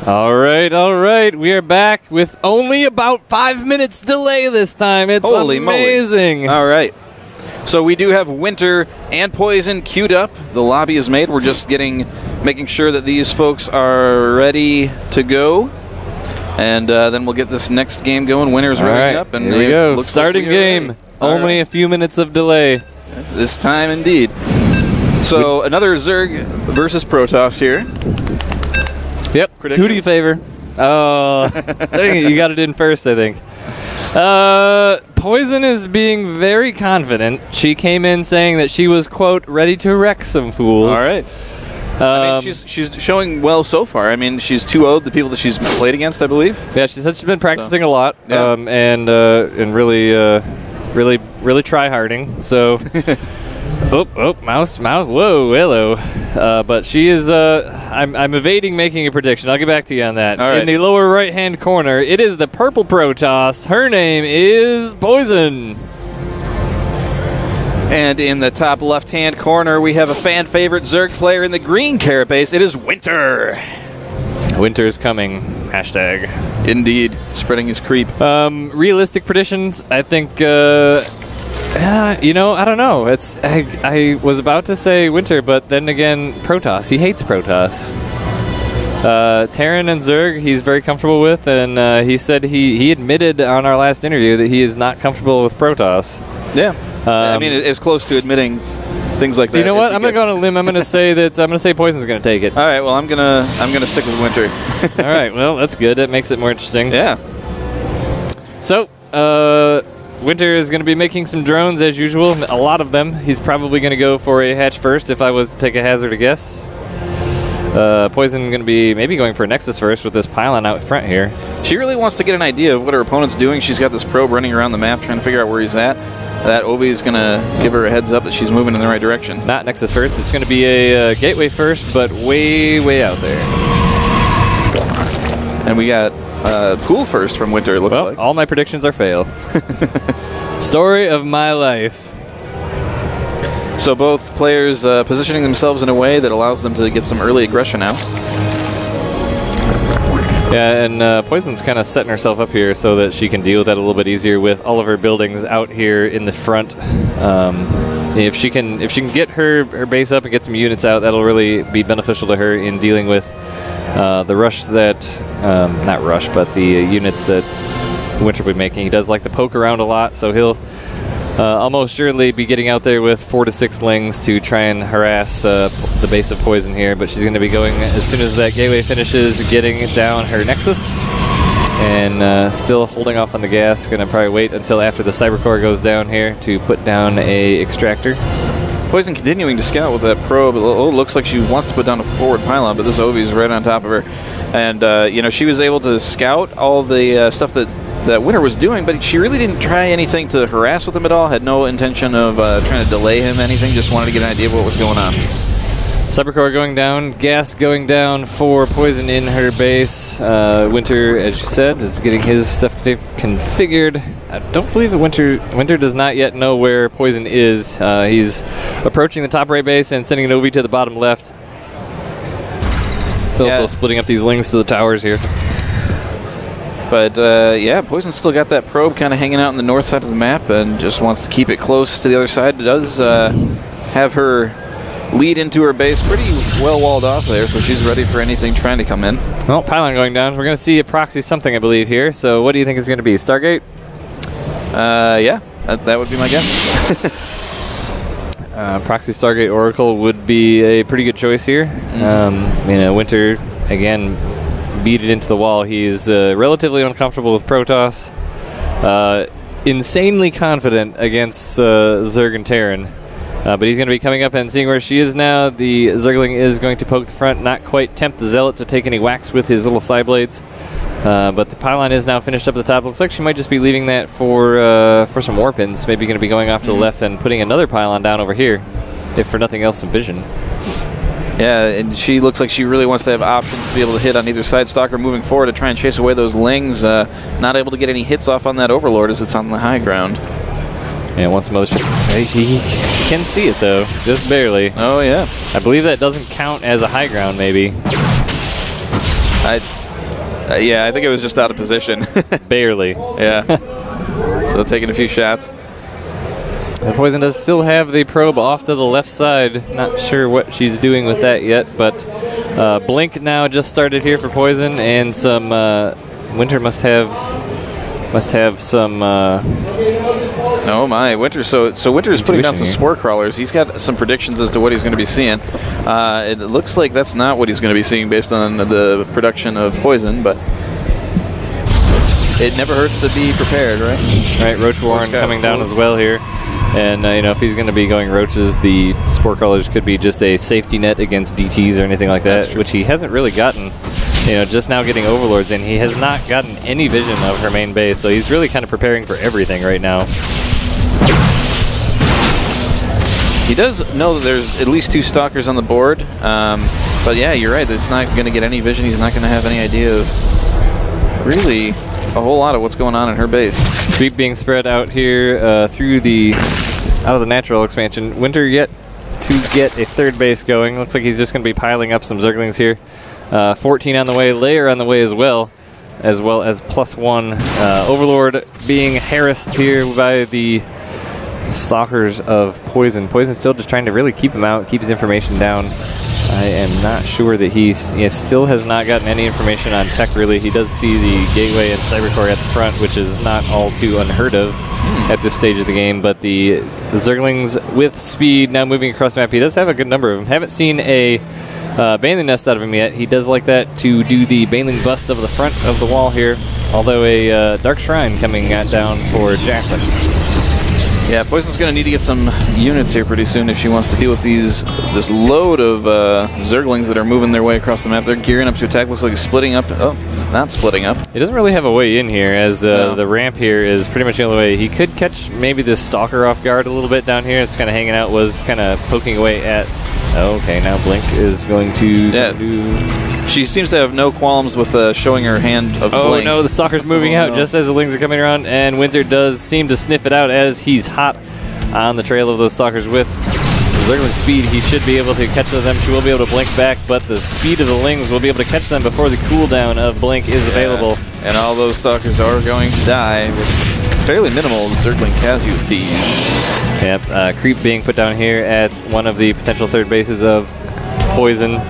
All right. We are back with only about 5 minutes delay this time. It's Holy amazing. Moly. All right. So we do have Winter and Poizon queued up. The lobby is made. We're just making sure that these folks are ready to go. And then we'll get this next game going. Winter's ready up. And here we go. Starting game. Only a few minutes of delay. This time, indeed. So another Zerg versus Protoss here. Yep. Who do you favor? Oh, dang it, you got it in first, I think. Poizon is being very confident. She came in saying that she was, quote, ready to wreck some fools. All right. I mean, she's showing well so far. I mean, she's 2-0'd the people that she's played against, I believe. Yeah, she said she's been practicing a lot, yeah. and really try-harding. So, mouse, whoa, hello. But she is. I'm evading making a prediction. I'll get back to you on that. All right. In the lower right-hand corner, it is the purple Protoss. Her name is Poizon. And in the top left-hand corner, we have a fan-favorite Zerg player in the green carapace. It is Winter. Winter is coming. Hashtag. Indeed. Spreading his creep. Realistic predictions, I think, I don't know. I was about to say Winter, but then again, Protoss. He hates Protoss. Terran and Zerg, he's very comfortable with, and he said he admitted on our last interview that he is not comfortable with Protoss. Yeah. I mean, it's close to admitting things like that. You know what? I'm going to go on a limb. I'm going to say Poizon's going to take it. All right. Well, I'm gonna stick with Winter. All right. Well, that's good. That makes it more interesting. Yeah. So, Winter is going to be making some drones as usual. A lot of them. He's probably going to go for a hatch first if I was to take a hazard guess. Poizon going to be maybe going for a Nexus first with this pylon out front here. She really wants to get an idea of what her opponent's doing. She's got this probe running around the map trying to figure out where he's at. That Obi is going to give her a heads up that she's moving in the right direction. Not Nexus first. It's going to be a gateway first, but way out there. And we got pool first from Winter, it looks like. All my predictions are fail. Story of my life. So both players positioning themselves in a way that allows them to get some early aggression out. Yeah, and Poizon's kind of setting herself up here so that she can deal with that a little bit easier with all of her buildings out here in the front. If she can get her base up and get some units out, that'll really be beneficial to her in dealing with the rush that, not rush, but the units that Winter will be making. He does like to poke around a lot, so he'll almost surely be getting out there with 4 to 6 lings to try and harass the base of Poizon here, but she's going to be going, as soon as that gateway finishes, getting down her Nexus, and still holding off on the gas. Going to probably wait until after the Cybercore goes down here to put down a extractor. Poizon continuing to scout with that probe. Oh, it looks like she wants to put down a forward pylon, but this Obi is right on top of her. And, she was able to scout all the stuff that Winter was doing, but she really didn't try anything to harass with him at all, had no intention of trying to delay him anything, just wanted to get an idea of what was going on. Cybercore going down, gas going down for Poizon in her base. Winter, as you said, is getting his stuff configured. I don't believe that Winter does not yet know where Poizon is. He's approaching the top right base and sending an OV to the bottom left. Also splitting up these lings to the towers here. But, Poizon's still got that probe kind of hanging out on the north side of the map and just wants to keep it close to the other side. It does have her lead into her base pretty well walled off there, so she's ready for anything trying to come in. Well, pylon going down. We're going to see a proxy something, I believe, here. So what do you think it's going to be? Stargate? Yeah, that would be my guess. Proxy Stargate Oracle would be a pretty good choice here. Winter, again, beat it into the wall. He's relatively uncomfortable with Protoss. Insanely confident against Zerg and Terran. But he's going to be coming up and seeing where she is now. The Zergling is going to poke the front, not quite tempt the Zealot to take any whacks with his little side blades. But the pylon is now finished up at the top. Looks like she might just be leaving that for some war pins. Maybe going to be going off to the left and putting another pylon down over here, if for nothing else, some vision. Yeah, and she looks like she really wants to have options to be able to hit on either side. Stalker moving forward to try and chase away those lings. Not able to get any hits off on that Overlord as it's on the high ground. Yeah, wants some other shit. can see it, though, just barely. Oh, yeah. I believe that doesn't count as a high ground, maybe. Yeah, I think it was just out of position. Barely. Yeah. So taking a few shots. The Poizon does still have the probe off to the left side. Not sure what she's doing with that yet, but Blink now just started here for Poizon, and some Winter must have some. Oh my, Winter! So Winter is putting down some spore crawlers. He's got some predictions as to what he's going to be seeing. It looks like that's not what he's going to be seeing based on the production of Poizon, but it never hurts to be prepared, right? Right, Roach Warren coming down as well here. And, you know, if he's going to be going roaches, the spore crawlers could be just a safety net against DTs or anything like that, which he hasn't really gotten. You know, just now getting Overlords in, he has not gotten any vision of her main base, so he's really kind of preparing for everything right now. He does know that there's at least 2 stalkers on the board, but yeah, you're right, it's not going to get any vision. He's not going to have any idea of really a whole lot of what's going on in her base. Creep being spread out here through the out of the natural expansion. Winter yet to get a third base going. Looks like he's just going to be piling up some Zerglings here. 14 on the way, Lair on the way as well as +1. Overlord being harassed here by the stalkers of Poizon. Poizon's still just trying to really keep him out, keep his information down. I am not sure that he still has not gotten any information on tech, really. He does see the Gateway and Cybercore at the front, which is not all too unheard of at this stage of the game, but the Zerglings with speed now moving across the map. He does have a good number of them. Haven't seen a Baneling Nest out of him yet. He does like that to do the Baneling Bust of the front of the wall here, although a Dark Shrine coming down for Jacqueline. Yeah, Poizon's going to need to get some units here pretty soon if she wants to deal with this load of Zerglings that are moving their way across the map. They're gearing up to attack. Looks like it's splitting up. Oh, not splitting up. He doesn't really have a way in here, as the ramp here is pretty much the only way. He could catch maybe this Stalker off guard a little bit down here. It's kind of hanging out, was kind of poking away at... Okay, now Blink is going to do... She seems to have no qualms with showing her hand of Blink. Oh no, the Stalker's moving out just as the Lings are coming around, and Winter does seem to sniff it out as he's hot on the trail of those Stalkers with Zergling speed. He should be able to catch them. She will be able to Blink back, but the speed of the Lings will be able to catch them before the cooldown of Blink is available. And all those Stalkers are going to die with fairly minimal Zergling casualties. Yep, Creep being put down here at one of the potential third bases of Poizon.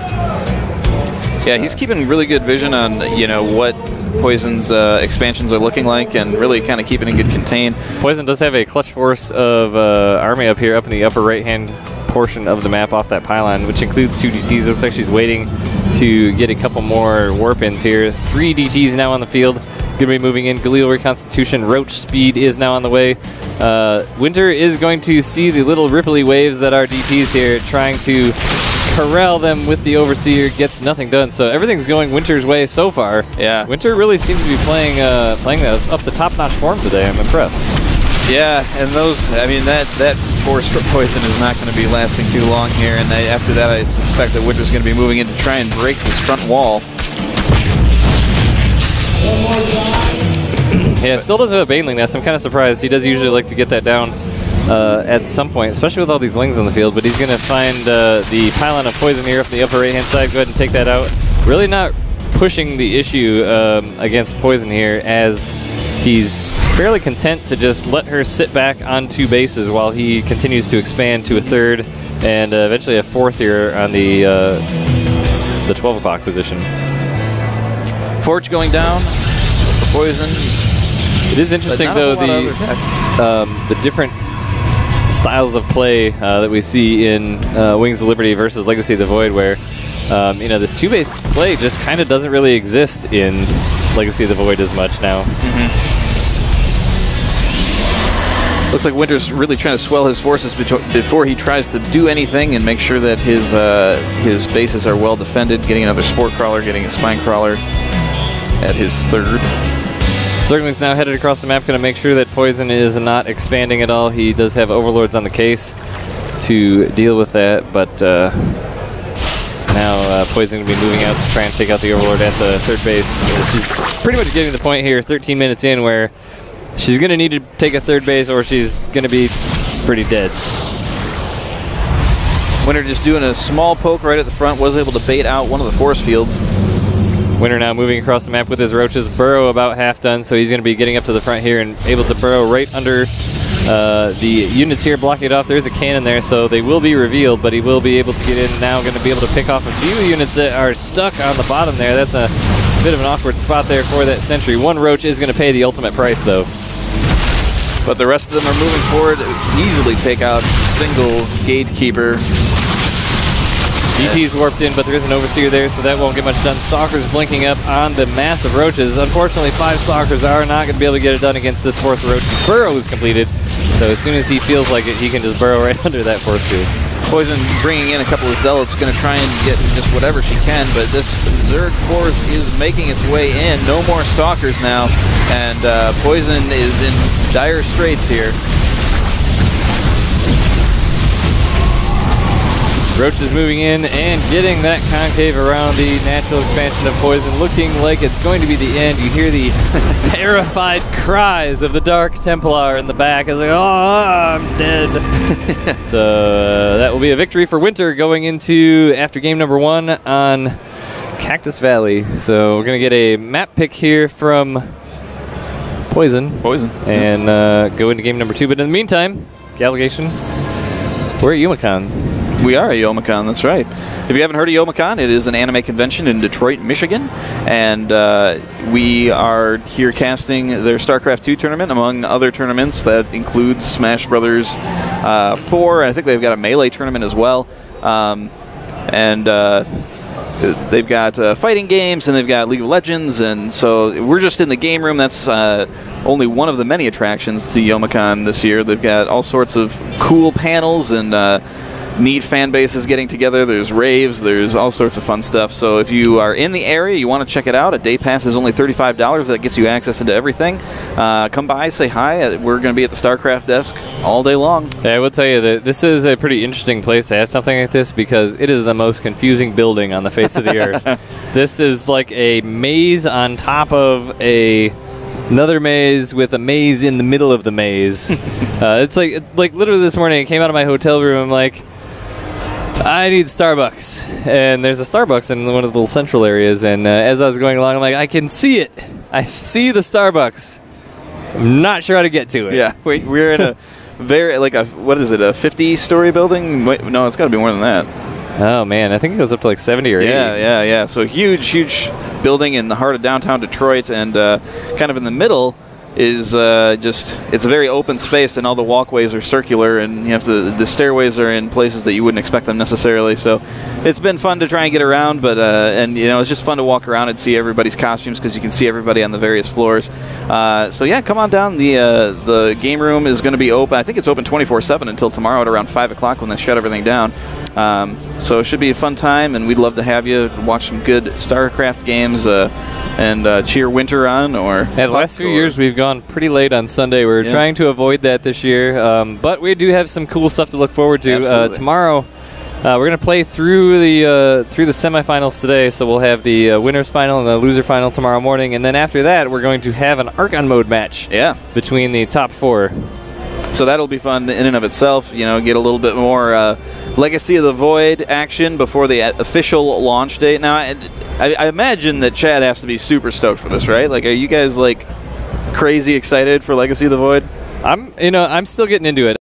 Yeah, he's keeping really good vision on, you know, what Poizon's expansions are looking like, and really kind of keeping it good contained. Poizon does have a clutch force of army up here, up in the upper right-hand portion of the map off that pylon, which includes 2 DTs. Looks like she's waiting to get a couple more warp-ins here. 3 DTs now on the field. Going to be moving in. Galil Reconstitution. Roach speed is now on the way. Winter is going to see the little ripply waves that are DTs here, trying to corral them with the Overseer. Gets nothing done, so everything's going Winter's way so far. Yeah, Winter really seems to be playing up the top-notch form today. I'm impressed. Yeah, and those, I mean, that force Poizon is not going to be lasting too long here, and after that I suspect that Winter's going to be moving in to try and break this front wall. Yeah, still doesn't have a Baneling Nest. I'm kind of surprised. He does usually like to get that down at some point, especially with all these Lings on the field, but he's going to find the pylon of Poizon here up the upper right-hand side. Go ahead and take that out. Really not pushing the issue against Poizon here, as he's fairly content to just let her sit back on 2 bases while he continues to expand to a 3rd and eventually a 4th here on the 12 o'clock position. Forge going down for Poizon. It is interesting, though, the different styles of play that we see in Wings of Liberty versus Legacy of the Void, where you know, this 2-base play just kind of doesn't really exist in Legacy of the Void as much now. Looks like Winter's really trying to swell his forces before he tries to do anything and make sure that his bases are well defended, getting another Spore Crawler, getting a Spine Crawler at his 3rd. Zergling's now headed across the map, going to make sure that Poizon is not expanding at all. He does have Overlords on the case to deal with that, but now Poizon going to be moving out to try and take out the Overlord at the 3rd base. She's pretty much getting to the point here, 13 minutes in, where she's going to need to take a 3rd base or she's going to be pretty dead. Winter just doing a small poke right at the front, was able to bait out one of the force fields. Winter now moving across the map with his roaches. Burrow about half done, so he's going to be getting up to the front here and able to burrow right under the units here, blocking it off. There's a cannon there, so they will be revealed, but he will be able to get in now. Going to be able to pick off a few units that are stuck on the bottom there. That's a bit of an awkward spot there for that sentry. One roach is going to pay the ultimate price, though. But the rest of them are moving forward, easily take out single gatekeeper. DT's warped in, but there is an overseer there, so that won't get much done. Stalker's blinking up on the massive roaches. Unfortunately, 5 Stalkers are not going to be able to get it done against this 4th roach. Burrow is completed, so as soon as he feels like it, he can just burrow right under that force field. Poizon bringing in a couple of zealots, going to try and get just whatever she can, but this Zerg force is making its way in. No more Stalkers now, and Poizon is in dire straits here. Roach is moving in and getting that concave around the natural expansion of Poizon, looking like it's going to be the end. You hear the terrified cries of the Dark Templar in the back. It's like, oh, I'm dead. So that will be a victory for Winter going into after game number 1 on Cactus Valley. So we're going to get a map pick here from Poizon. And go into game number 2. But in the meantime, Gallegation, we're at Youmacon. We are at Youmacon, that's right. If you haven't heard of Youmacon, it is an anime convention in Detroit, Michigan. And we are here casting their StarCraft 2 tournament, among other tournaments. That includes Smash Brothers 4. I think they've got a Melee tournament as well. They've got fighting games, and they've got League of Legends. And so we're just in the game room. That's only one of the many attractions to Youmacon this year. They've got all sorts of cool panels and neat fan bases getting together. There's raves, there's all sorts of fun stuff. So if you are in the area, you want to check it out, a day pass is only $35. That gets you access into everything. Come by, say hi. We're going to be at the StarCraft desk all day long. Yeah, I will tell you that this is a pretty interesting place to have something like this because it is the most confusing building on the face of the earth. This is like a maze on top of another maze with a maze in the middle of the maze. It's like literally this morning I came out of my hotel room, I'm like, I need Starbucks. And there's a Starbucks in one of the little central areas, and as I was going along, I'm like, I can see it. I see the Starbucks. I'm not sure how to get to it. Yeah, we're in a very, what is it, a 50-story building? Wait, no, it's got to be more than that. Oh, man, I think it goes up to like 70 or 80. Yeah. So huge building in the heart of downtown Detroit, and kind of in the middle is it's a very open space, and all the walkways are circular, and you have to, the stairways are in places that you wouldn't expect them necessarily. So it's been fun to try and get around, but and it's just fun to walk around and see everybody's costumes because you can see everybody on the various floors. So yeah, come on down. The game room is going to be open. I think it's open 24/7 until tomorrow at around 5 o'clock when they shut everything down. So it should be a fun time, and we'd love to have you watch some good StarCraft games and cheer Winter on. The last few years we've gone pretty late on Sunday. We're trying to avoid that this year, but we do have some cool stuff to look forward to. Tomorrow we're going to play through the semifinals today, so we'll have the winners final and the loser final tomorrow morning, and then after that we're going to have an Archon mode match between the top 4. So that'll be fun in and of itself. Get a little bit more Legacy of the Void action before the official launch date. Now, I imagine that Chad has to be super stoked for this, right? Like, are you guys like crazy excited for Legacy of the Void? I'm still getting into it.